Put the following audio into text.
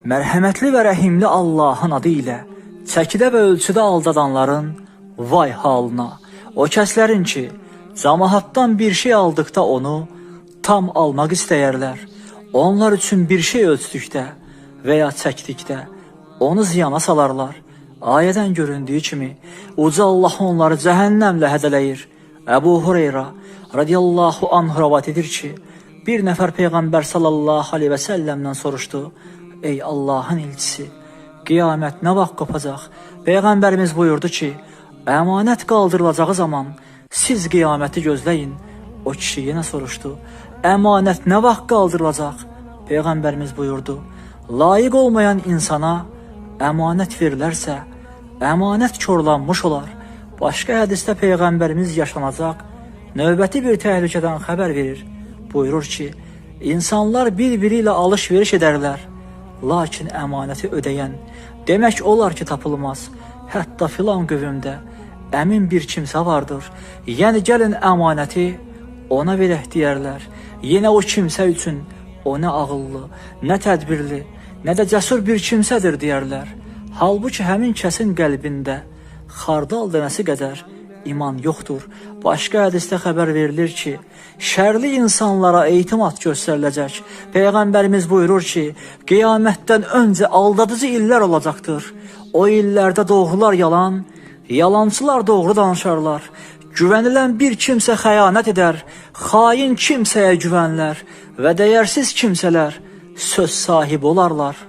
Mərhəmətli və rəhimli Allahın adı ilə çəkidə və ölçüdə aldadanların vay halına. O kəslərin ki, cəmaatdan bir şey aldıqda onu tam almaq istəyərlər. Onlar üçün bir şey ölçdükdə və ya çəkdikdə onu ziyana salarlar. Ayədən göründüyü kimi, uca Allah onları cəhənnəmlə hədələyir. Əbu Hureyra radiyallahu anh rəvat edir ki, bir nəfər Peyğəmbər sallallahu aleyhi və səlləmdən soruşdu: Ey Allahın elçisi, qiyamət nə vaxt qopacaq? Peyğəmbərimiz buyurdu ki, əmanət qaldırılacağı zaman siz qiyaməti gözləyin. O kişi yenə soruşdu: əmanət nə vaxt qaldırılacaq? Peyğəmbərimiz buyurdu: layiq olmayan insana əmanət verilərsə, əmanət korlanmış olar. Başqa hədisdə Peyğəmbərimiz yaşanacaq növbəti bir təhlükədən xəbər verir. Buyurur ki, insanlar bir-biri ilə alış-veriş edərlər. Lakin əmanəti ödəyən demək olar ki, tapılmaz. Hətta filan qövmdə əmin bir kimsə vardır. Yəni gəlin əmanəti ona verək deyərlər. Yenə o kimsə üçün o nə ağıllı, nə tədbirli, nə də cəsur bir kimsədir deyərlər. Halbuki həmin kəsin qəlbində xardal dənəsi qədər iman yoxdur. Başqa hədisdə xəbər verilir ki, şərli insanlara etimad göstəriləcək. Peyğəmbərimiz buyurur ki, qiyamətdən öncə aldadıcı illər olacaqdır. O illərdə doğrular yalan, yalançılar doğru danışarlar. Güvənilən bir kimsə xəyanət edər, xain kimsəyə güvənlər və dəyərsiz kimsələr söz sahibi olarlar.